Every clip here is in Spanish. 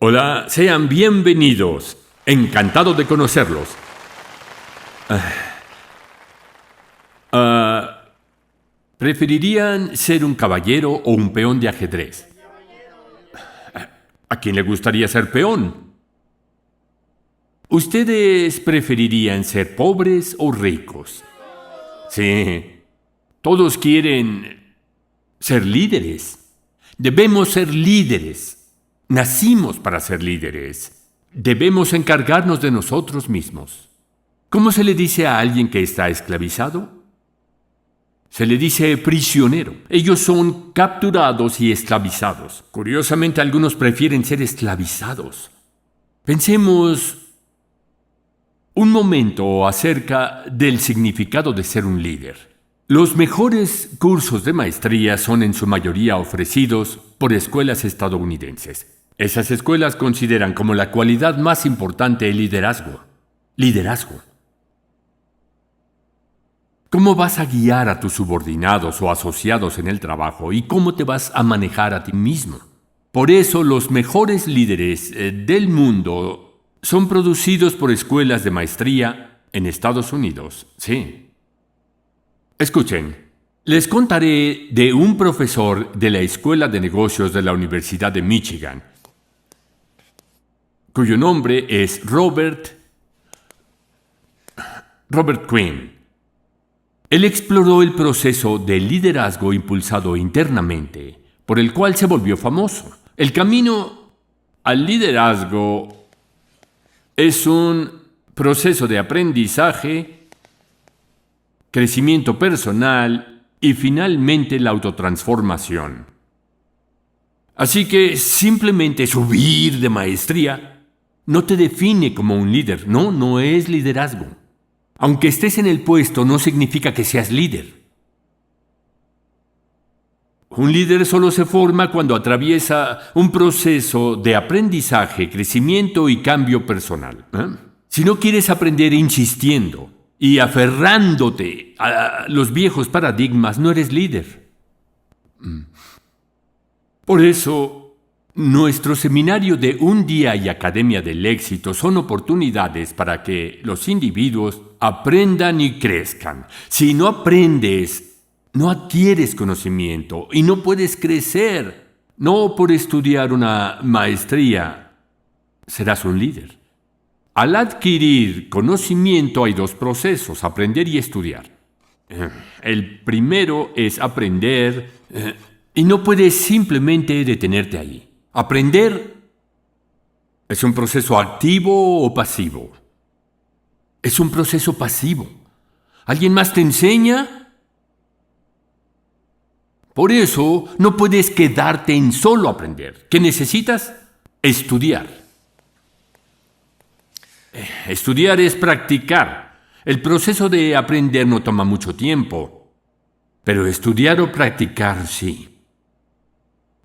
Hola, sean bienvenidos. Encantado de conocerlos. ¿Preferirían ser un caballero o un peón de ajedrez? ¿A quién le gustaría ser peón? ¿Ustedes preferirían ser pobres o ricos? Sí, todos quieren ser líderes. Debemos ser líderes. Nacimos para ser líderes. Debemos encargarnos de nosotros mismos. ¿Cómo se le dice a alguien que está esclavizado? Se le dice prisionero. Ellos son capturados y esclavizados. Curiosamente, algunos prefieren ser esclavizados. Pensemos un momento acerca del significado de ser un líder. Los mejores cursos de maestría son en su mayoría ofrecidos por escuelas estadounidenses. Esas escuelas consideran como la cualidad más importante el liderazgo. Liderazgo. ¿Cómo vas a guiar a tus subordinados o asociados en el trabajo y cómo te vas a manejar a ti mismo? Por eso los mejores líderes del mundo son producidos por escuelas de maestría en Estados Unidos. Sí. Escuchen, les contaré de un profesor de la Escuela de Negocios de la Universidad de Michigan, cuyo nombre es Robert Quinn. Él exploró el proceso de liderazgo impulsado internamente, por el cual se volvió famoso. El camino al liderazgo es un proceso de aprendizaje, crecimiento personal y finalmente la autotransformación. Así que simplemente subir de maestría no te define como un líder. No es liderazgo. Aunque estés en el puesto, no significa que seas líder. Un líder solo se forma cuando atraviesa un proceso de aprendizaje, crecimiento y cambio personal. Si no quieres aprender insistiendo y aferrándote a los viejos paradigmas, no eres líder. Por eso, nuestro seminario de Un Día y Academia del Éxito son oportunidades para que los individuos aprendan y crezcan. Si no aprendes, no adquieres conocimiento y no puedes crecer. No por estudiar una maestría serás un líder. Al adquirir conocimiento hay dos procesos, aprender y estudiar. El primero es aprender y no puedes simplemente detenerte ahí. Aprender es un proceso activo o pasivo. Es un proceso pasivo. ¿Alguien más te enseña? Por eso no puedes quedarte en solo aprender. ¿Qué necesitas? Estudiar. Estudiar es practicar. El proceso de aprender no toma mucho tiempo, pero estudiar o practicar sí.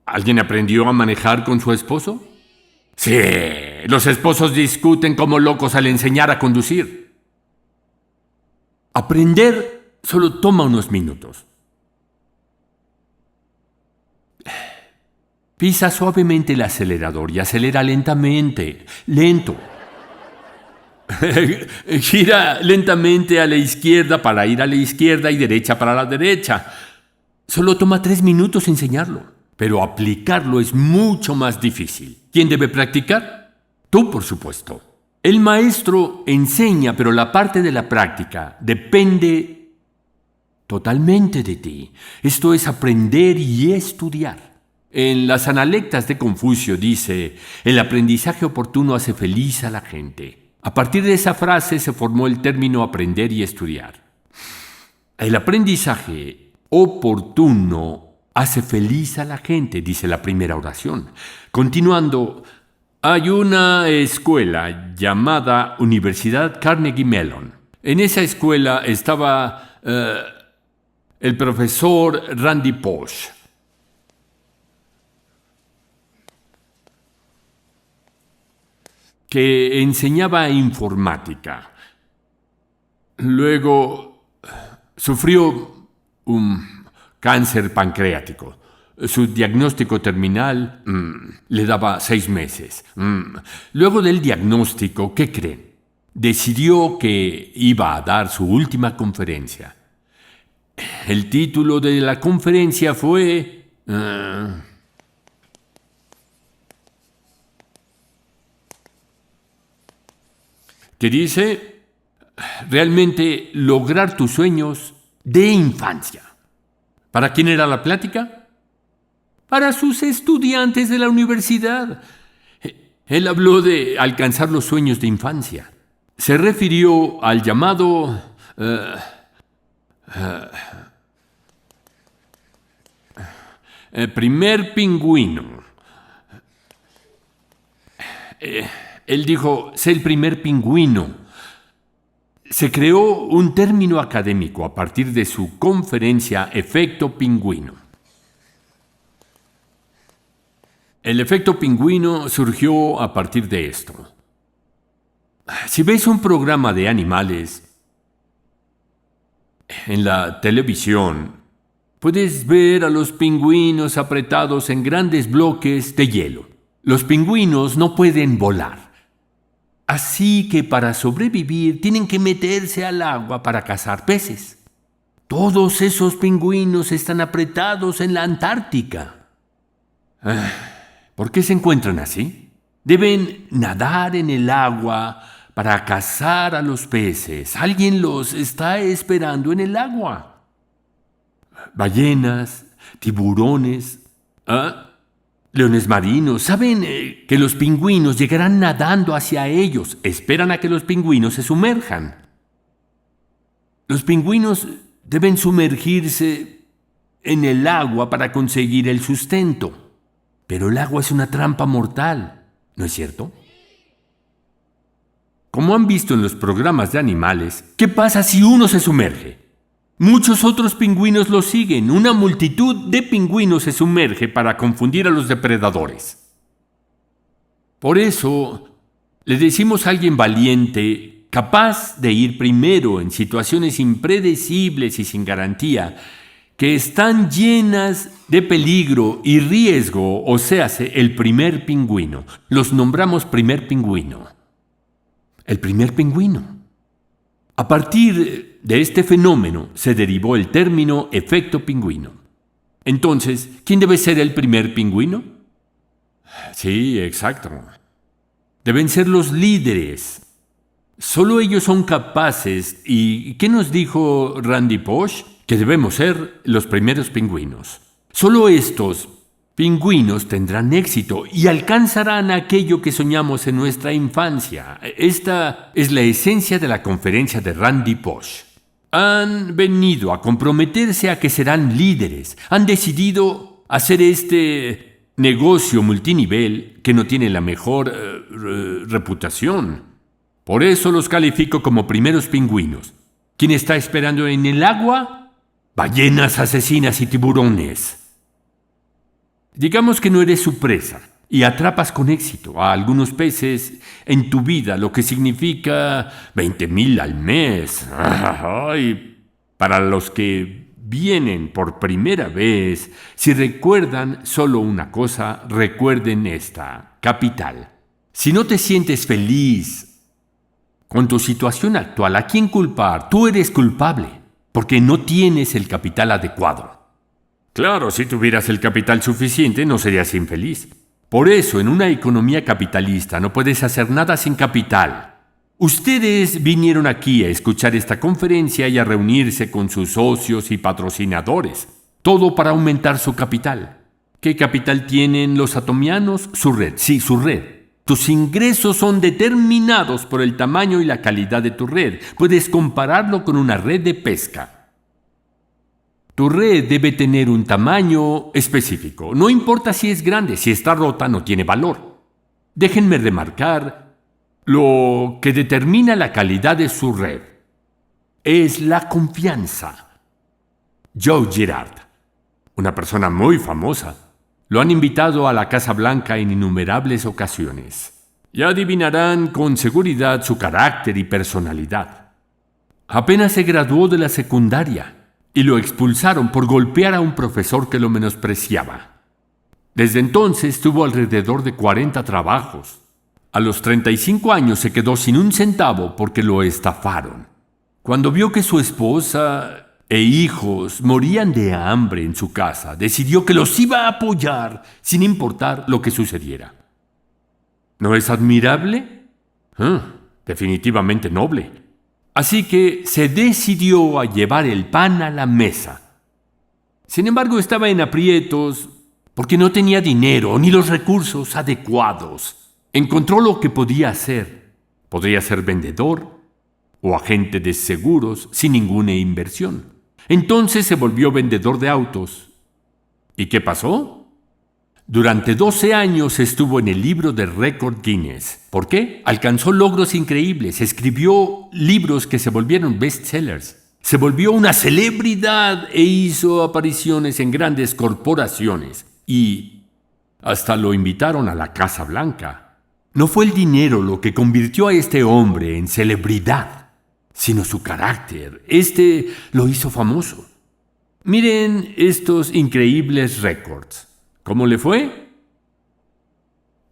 ¿Alguien aprendió a manejar con su esposo? Sí, los esposos discuten como locos al enseñar a conducir. Aprender solo toma unos minutos. Pisa suavemente el acelerador y acelera lentamente, lento. Gira lentamente a la izquierda para ir a la izquierda y derecha para la derecha. Solo toma 3 minutos enseñarlo. Pero aplicarlo es mucho más difícil. ¿Quién debe practicar? Tú, por supuesto. El maestro enseña, pero la parte de la práctica depende totalmente de ti. Esto es aprender y estudiar. En las Analectas de Confucio dice, el aprendizaje oportuno hace feliz a la gente. A partir de esa frase se formó el término aprender y estudiar. El aprendizaje oportuno hace feliz a la gente, dice la primera oración. Continuando, hay una escuela llamada Universidad Carnegie Mellon. En esa escuela estaba el profesor Randy Pausch. Que enseñaba informática. Luego sufrió un cáncer pancreático. Su diagnóstico terminal le daba 6 meses. Luego del diagnóstico, ¿qué creen? Decidió que iba a dar su última conferencia. El título de la conferencia fue... que dice, realmente lograr tus sueños de infancia. ¿Para quién era la plática? Para sus estudiantes de la universidad. Él habló de alcanzar los sueños de infancia. Se refirió al llamado... primer pingüino. Él dijo, sé el primer pingüino. Se creó un término académico a partir de su conferencia Efecto Pingüino. El efecto pingüino surgió a partir de esto. Si ves un programa de animales en la televisión, puedes ver a los pingüinos apretados en grandes bloques de hielo. Los pingüinos no pueden volar. Así que para sobrevivir tienen que meterse al agua para cazar peces. Todos esos pingüinos están apretados en la Antártica. ¿Por qué se encuentran así? Deben nadar en el agua para cazar a los peces. Alguien los está esperando en el agua. Ballenas, tiburones, leones marinos, saben que los pingüinos llegarán nadando hacia ellos. Esperan a que los pingüinos se sumerjan. Los pingüinos deben sumergirse en el agua para conseguir el sustento. Pero el agua es una trampa mortal, ¿no es cierto? Como han visto en los programas de animales, ¿qué pasa si uno se sumerge? Muchos otros pingüinos lo siguen. Una multitud de pingüinos se sumerge para confundir a los depredadores. Por eso, le decimos a alguien valiente, capaz de ir primero en situaciones impredecibles y sin garantía, que están llenas de peligro y riesgo, o sea, el primer pingüino. Los nombramos primer pingüino. El primer pingüino. A partir de este fenómeno se derivó el término efecto pingüino. Entonces, ¿quién debe ser el primer pingüino? Sí, exacto. Deben ser los líderes. Solo ellos son capaces. ¿Y qué nos dijo Randy Pausch? Que debemos ser los primeros pingüinos. Solo estos pingüinos tendrán éxito y alcanzarán aquello que soñamos en nuestra infancia. Esta es la esencia de la conferencia de Randy Pausch. Han venido a comprometerse a que serán líderes. Han decidido hacer este negocio multinivel que no tiene la mejor reputación. Por eso los califico como primeros pingüinos. ¿Quién está esperando en el agua? Ballenas asesinas y tiburones. Digamos que no eres su presa y atrapas con éxito a algunos peces en tu vida, lo que significa 20,000 al mes. Ay, para los que vienen por primera vez, si recuerdan solo una cosa, recuerden esta: capital. Si no te sientes feliz con tu situación actual, ¿a quién culpar? Tú eres culpable, porque no tienes el capital adecuado. Claro, si tuvieras el capital suficiente, no serías infeliz. Por eso, en una economía capitalista no puedes hacer nada sin capital. Ustedes vinieron aquí a escuchar esta conferencia y a reunirse con sus socios y patrocinadores. Todo para aumentar su capital. ¿Qué capital tienen los atomianos? Su red, sí, su red. Tus ingresos son determinados por el tamaño y la calidad de tu red. Puedes compararlo con una red de pesca. Tu red debe tener un tamaño específico. No importa si es grande, si está rota no tiene valor. Déjenme remarcar lo que determina la calidad de su red. Es la confianza. Joe Girard, una persona muy famosa, lo han invitado a la Casa Blanca en innumerables ocasiones. Ya adivinarán con seguridad su carácter y personalidad. Apenas se graduó de la secundaria. y lo expulsaron por golpear a un profesor que lo menospreciaba. Desde entonces tuvo alrededor de 40 trabajos. A los 35 años se quedó sin un centavo porque lo estafaron. Cuando vio que su esposa e hijos morían de hambre en su casa, decidió que los iba a apoyar sin importar lo que sucediera. ¿No es admirable? Definitivamente noble. Así que se decidió a llevar el pan a la mesa. Sin embargo, estaba en aprietos porque no tenía dinero ni los recursos adecuados. Encontró lo que podía hacer. Podría ser vendedor o agente de seguros sin ninguna inversión. Entonces se volvió vendedor de autos. ¿Y qué pasó? Durante 12 años estuvo en el libro de récord Guinness. ¿Por qué? Alcanzó logros increíbles, escribió libros que se volvieron bestsellers, se volvió una celebridad e hizo apariciones en grandes corporaciones y hasta lo invitaron a la Casa Blanca. No fue el dinero lo que convirtió a este hombre en celebridad, sino su carácter. Este lo hizo famoso. Miren estos increíbles récords. ¿Cómo le fue?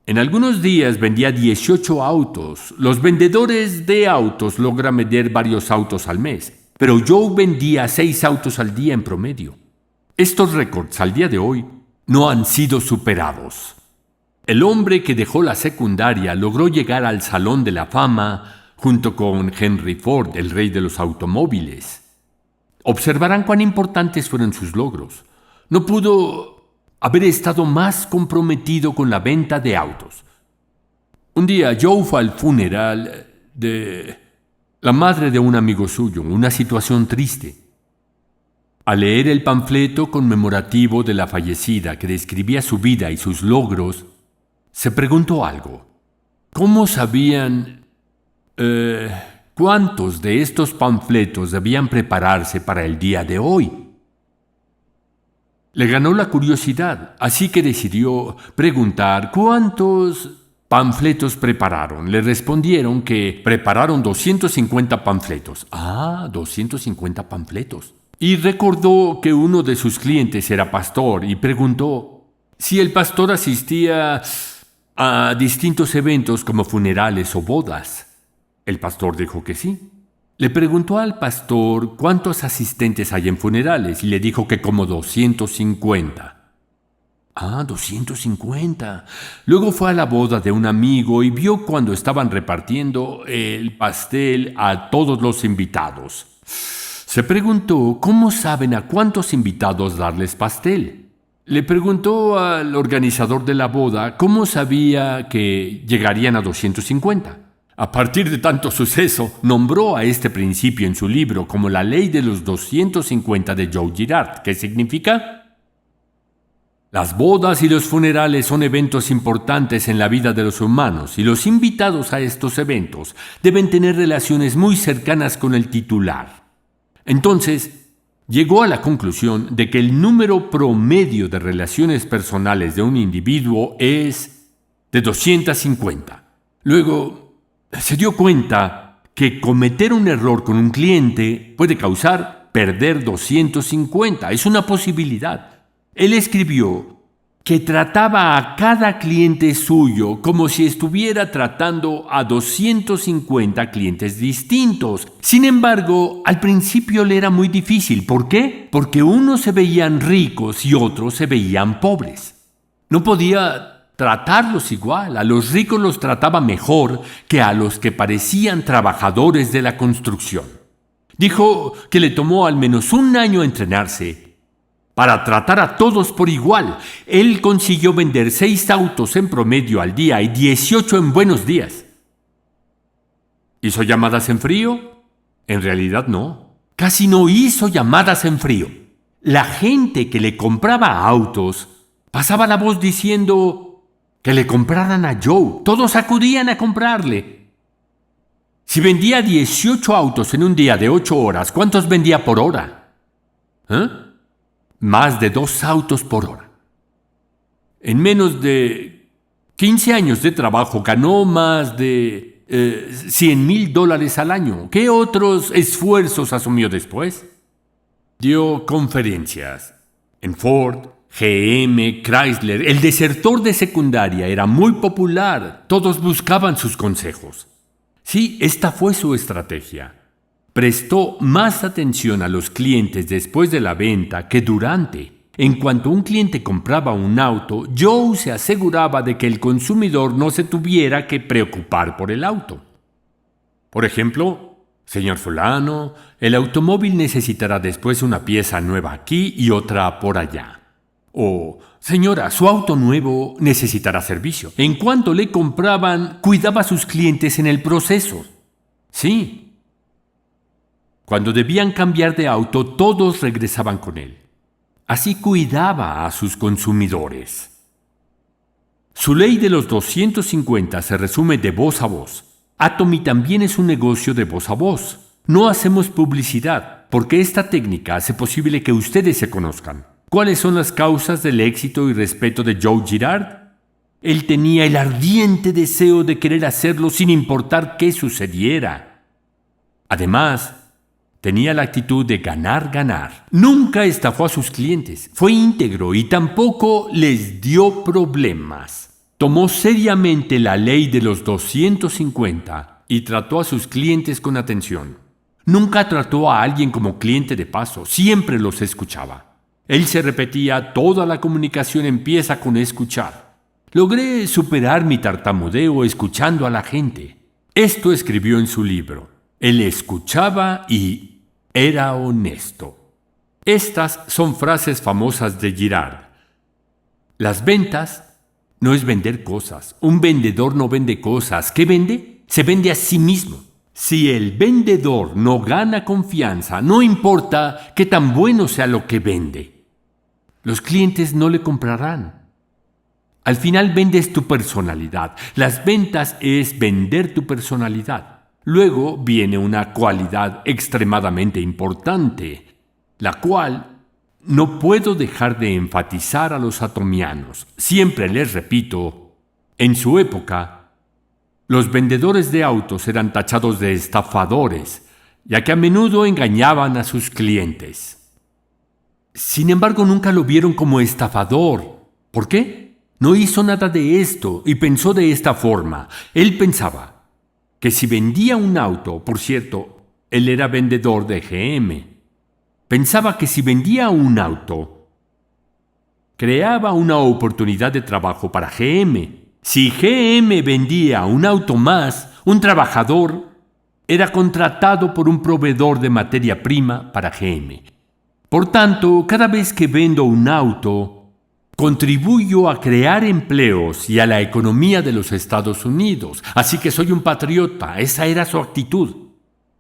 En algunos días vendía 18 autos. Los vendedores de autos logran vender varios autos al mes, pero Joe vendía 6 autos al día en promedio. Estos récords al día de hoy no han sido superados. El hombre que dejó la secundaria logró llegar al Salón de la Fama junto con Henry Ford, el rey de los automóviles. Observarán cuán importantes fueron sus logros. No pudo haber estado más comprometido con la venta de autos. Un día Joe fue al funeral de la madre de un amigo suyo, una situación triste. Al leer el panfleto conmemorativo de la fallecida que describía su vida y sus logros, se preguntó algo. ¿Cómo sabían cuántos de estos panfletos debían prepararse para el día de hoy? Le ganó la curiosidad, así que decidió preguntar cuántos panfletos prepararon. Le respondieron que prepararon 250 panfletos. 250 panfletos. Y recordó que uno de sus clientes era pastor y preguntó si el pastor asistía a distintos eventos como funerales o bodas. El pastor dijo que sí. Le preguntó al pastor cuántos asistentes hay en funerales y le dijo que como 250. 250. Luego fue a la boda de un amigo y vio cuando estaban repartiendo el pastel a todos los invitados. Se preguntó cómo saben a cuántos invitados darles pastel. Le preguntó al organizador de la boda cómo sabía que llegarían a 250. A partir de tanto suceso, nombró a este principio en su libro como la ley de los 250 de Joe Girard. ¿Qué significa? Las bodas y los funerales son eventos importantes en la vida de los humanos y los invitados a estos eventos deben tener relaciones muy cercanas con el titular. Entonces, llegó a la conclusión de que el número promedio de relaciones personales de un individuo es de 250. Luego, se dio cuenta que cometer un error con un cliente puede causar perder 250. Es una posibilidad. Él escribió que trataba a cada cliente suyo como si estuviera tratando a 250 clientes distintos. Sin embargo, al principio le era muy difícil. ¿Por qué? Porque unos se veían ricos y otros se veían pobres. No podía tratarlos igual. A los ricos los trataba mejor que a los que parecían trabajadores de la construcción. Dijo que le tomó al menos un año entrenarse para tratar a todos por igual. Él consiguió vender 6 autos en promedio al día y 18 en buenos días. ¿Hizo llamadas en frío? En realidad no. Casi no hizo llamadas en frío. La gente que le compraba autos pasaba la voz diciendo que le compraran a Joe. Todos acudían a comprarle. Si vendía 18 autos en un día de 8 horas, ¿cuántos vendía por hora? Más de 2 autos por hora. En menos de 15 años de trabajo ganó más de $100,000 al año. ¿Qué otros esfuerzos asumió después? Dio conferencias en Ford, GM, Chrysler. El desertor de secundaria era muy popular. Todos buscaban sus consejos. Sí, esta fue su estrategia. Prestó más atención a los clientes después de la venta que durante. En cuanto un cliente compraba un auto, Joe se aseguraba de que el consumidor no se tuviera que preocupar por el auto. Por ejemplo, señor fulano, el automóvil necesitará después una pieza nueva aquí y otra por allá. O, señora, su auto nuevo necesitará servicio. En cuanto le compraban, cuidaba a sus clientes en el proceso. Sí. Cuando debían cambiar de auto, todos regresaban con él. Así cuidaba a sus consumidores. Su ley de los 250 se resume de voz a voz. Atomy también es un negocio de voz a voz. No hacemos publicidad, porque esta técnica hace posible que ustedes se conozcan. ¿Cuáles son las causas del éxito y respeto de Joe Girard? Él tenía el ardiente deseo de querer hacerlo sin importar qué sucediera. Además, tenía la actitud de ganar. Nunca estafó a sus clientes, fue íntegro y tampoco les dio problemas. Tomó seriamente la ley de los 250 y trató a sus clientes con atención. Nunca trató a alguien como cliente de paso, siempre los escuchaba. Él se repetía, toda la comunicación empieza con escuchar. Logré superar mi tartamudeo escuchando a la gente. Esto escribió en su libro. Él escuchaba y era honesto. Estas son frases famosas de Girard. Las ventas no es vender cosas. Un vendedor no vende cosas. ¿Qué vende? Se vende a sí mismo. Si el vendedor no gana confianza, no importa qué tan bueno sea lo que vende. Los clientes no le comprarán. Al final vendes tu personalidad. Las ventas es vender tu personalidad. Luego viene una cualidad extremadamente importante, la cual no puedo dejar de enfatizar a los atomianos. Siempre les repito, en su época, los vendedores de autos eran tachados de estafadores, ya que a menudo engañaban a sus clientes. Sin embargo, nunca lo vieron como estafador. ¿Por qué? No hizo nada de esto y pensó de esta forma. Él pensaba que si vendía un auto, por cierto, él era vendedor de GM, pensaba que si vendía un auto, creaba una oportunidad de trabajo para GM. Si GM vendía un auto más, un trabajador era contratado por un proveedor de materia prima para GM. Por tanto, cada vez que vendo un auto, contribuyo a crear empleos y a la economía de los Estados Unidos. Así que soy un patriota. Esa era su actitud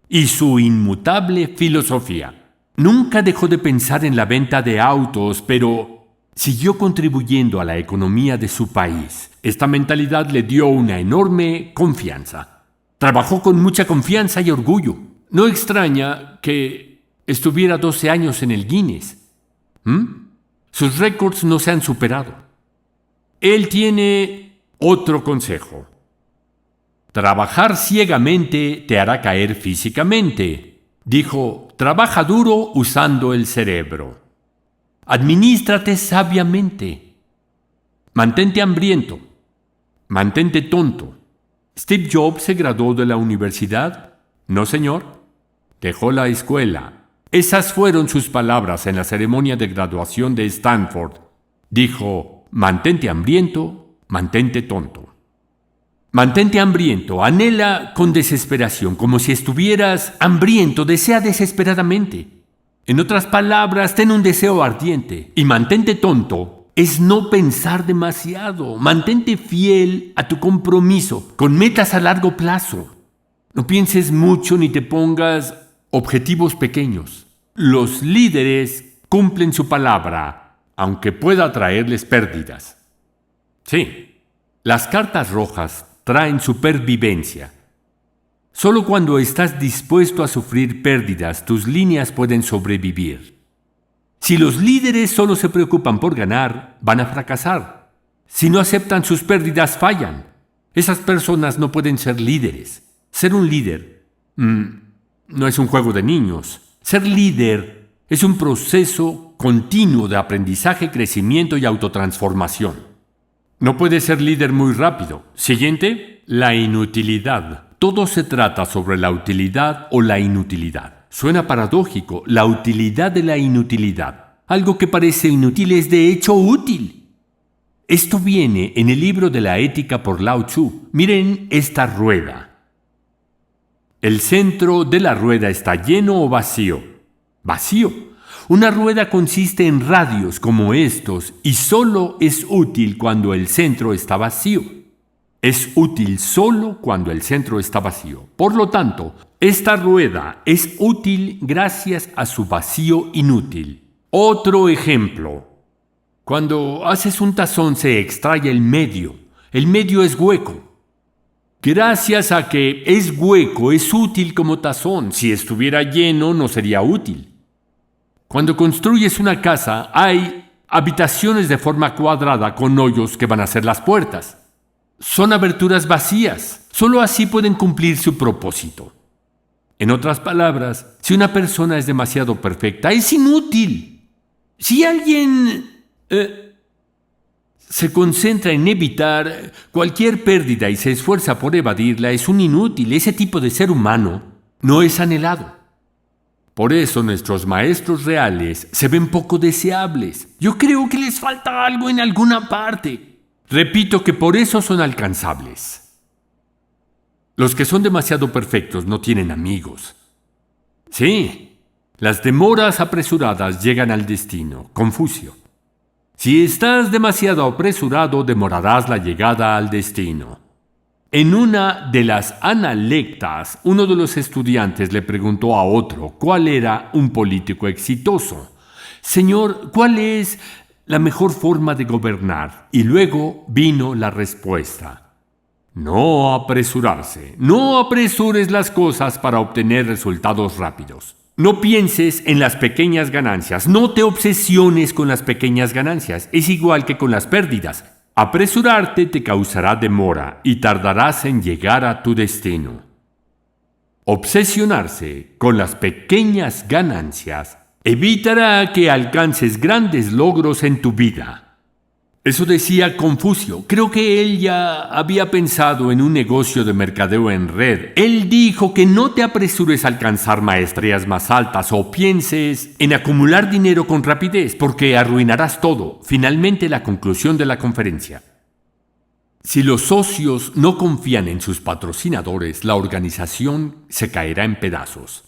y su inmutable filosofía. Nunca dejó de pensar en la venta de autos, pero siguió contribuyendo a la economía de su país. Esta mentalidad le dio una enorme confianza. Trabajó con mucha confianza y orgullo. No extraña que estuviera 12 años en el Guinness. Sus récords no se han superado. Él tiene otro consejo. Trabajar ciegamente te hará caer físicamente. Dijo, trabaja duro usando el cerebro. Adminístrate sabiamente. Mantente hambriento. Mantente tonto. ¿Steve Jobs se graduó de la universidad? No, señor. Dejó la escuela. Esas fueron sus palabras en la ceremonia de graduación de Stanford. Dijo, mantente hambriento, mantente tonto. Mantente hambriento, anhela con desesperación, como si estuvieras hambriento, desea desesperadamente. En otras palabras, ten un deseo ardiente. Y mantente tonto es no pensar demasiado. Mantente fiel a tu compromiso, con metas a largo plazo. No pienses mucho ni te pongas objetivos pequeños. Los líderes cumplen su palabra, aunque pueda traerles pérdidas. Sí, las cartas rojas traen supervivencia. Solo cuando estás dispuesto a sufrir pérdidas, tus líneas pueden sobrevivir. Si los líderes solo se preocupan por ganar, van a fracasar. Si no aceptan sus pérdidas, fallan. Esas personas no pueden ser líderes. Ser un líder no es un juego de niños. Ser líder Es un proceso continuo de aprendizaje, crecimiento y autotransformación. No puede ser líder muy rápido. Siguiente, la inutilidad. Todo se trata sobre la utilidad o la inutilidad. Suena paradójico, la utilidad de la inutilidad. Algo que parece inútil es de hecho útil. Esto viene en el libro de la Ética por Lao Tzu. Miren esta rueda. ¿El centro de la rueda está lleno o vacío? Vacío. Una rueda consiste en radios como estos y solo es útil cuando el centro está vacío. Es útil solo cuando el centro está vacío. Por lo tanto, esta rueda es útil gracias a su vacío inútil. Otro ejemplo. Cuando haces un tazón se extrae el medio. El medio es hueco. Gracias a que es hueco, es útil como tazón. Si estuviera lleno, no sería útil. Cuando construyes una casa, hay habitaciones de forma cuadrada con hoyos que van a ser las puertas. Son aberturas vacías. Solo así pueden cumplir su propósito. En otras palabras, si una persona es demasiado perfecta, es inútil. Si alguien se concentra en evitar cualquier pérdida y se esfuerza por evadirla, es un inútil. Ese tipo de ser humano no es anhelado. Por eso nuestros maestros reales se ven poco deseables. Yo creo que les falta algo en alguna parte. Repito que por eso son alcanzables. Los que son demasiado perfectos no tienen amigos. Sí, las demoras apresuradas llegan al destino. Confucio. Si estás demasiado apresurado, demorarás la llegada al destino. En una de las analectas, uno de los estudiantes le preguntó a otro cuál era un político exitoso. Señor, ¿cuál es la mejor forma de gobernar? Y luego vino la respuesta. No apresurarse. No apresures las cosas para obtener resultados rápidos. No pienses en las pequeñas ganancias. No te obsesiones con las pequeñas ganancias. Es igual que con las pérdidas. Apresurarte te causará demora y tardarás en llegar a tu destino. Obsesionarse con las pequeñas ganancias evitará que alcances grandes logros en tu vida. Eso decía Confucio. Creo que él ya había pensado en un negocio de mercadeo en red. Él dijo que no te apresures a alcanzar maestrías más altas o pienses en acumular dinero con rapidez porque arruinarás todo. Finalmente, la conclusión de la conferencia. Si los socios no confían en sus patrocinadores, la organización se caerá en pedazos.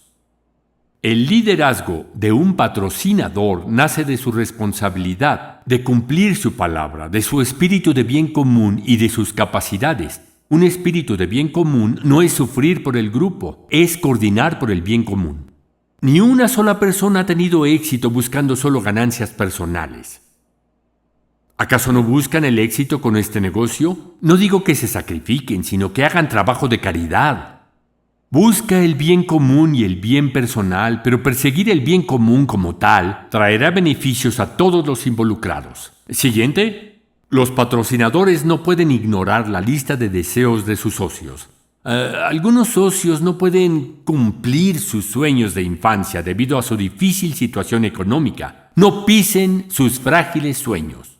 El liderazgo de un patrocinador nace de su responsabilidad, de cumplir su palabra, de su espíritu de bien común y de sus capacidades. Un espíritu de bien común no es sufrir por el grupo, es coordinar por el bien común. Ni una sola persona ha tenido éxito buscando solo ganancias personales. ¿Acaso no buscan el éxito con este negocio? No digo que se sacrifiquen, sino que hagan trabajo de caridad. Busca el bien común y el bien personal, pero perseguir el bien común como tal traerá beneficios a todos los involucrados. Siguiente. Los patrocinadores no pueden ignorar la lista de deseos de sus socios. Algunos socios no pueden cumplir sus sueños de infancia debido a su difícil situación económica. No pisen sus frágiles sueños.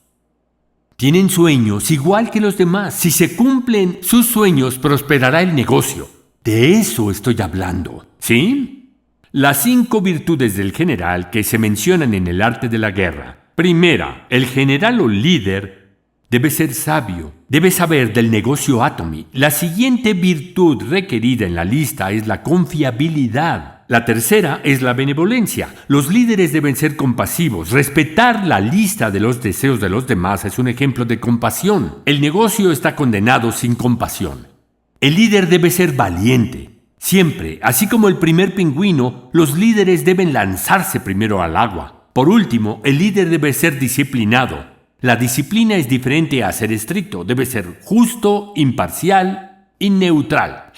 Tienen sueños igual que los demás. Si se cumplen sus sueños, prosperará el negocio. De eso estoy hablando, ¿sí? Las 5 virtudes del general que se mencionan en el arte de la guerra. Primera, el general o líder debe ser sabio, debe saber del negocio Atomy. La siguiente virtud requerida en la lista es la confiabilidad. La tercera es la benevolencia. Los líderes deben ser compasivos. Respetar la lista de los deseos de los demás es un ejemplo de compasión. El negocio está condenado sin compasión. El líder debe ser valiente. Siempre, así como el primer pingüino, los líderes deben lanzarse primero al agua. Por último, el líder debe ser disciplinado. La disciplina es diferente a ser estricto. Debe ser justo, imparcial y neutral.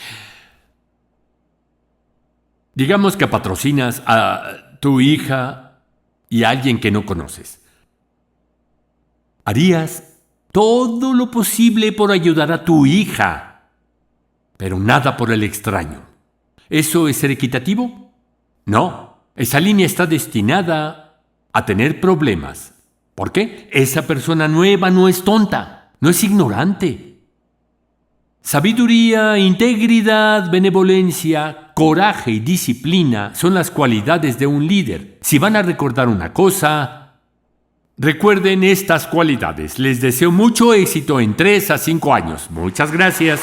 Digamos que patrocinas a tu hija y a alguien que no conoces. Harías todo lo posible por ayudar a tu hija, pero nada por el extraño. ¿Eso es ser equitativo? No. esa línea está destinada a tener problemas. ¿Por qué? Esa persona nueva no es tonta, no es ignorante. Sabiduría, integridad, benevolencia, coraje y disciplina son las cualidades de un líder. Si van a recordar una cosa, recuerden estas cualidades. Les deseo mucho éxito en 3 a 5 años. Muchas gracias.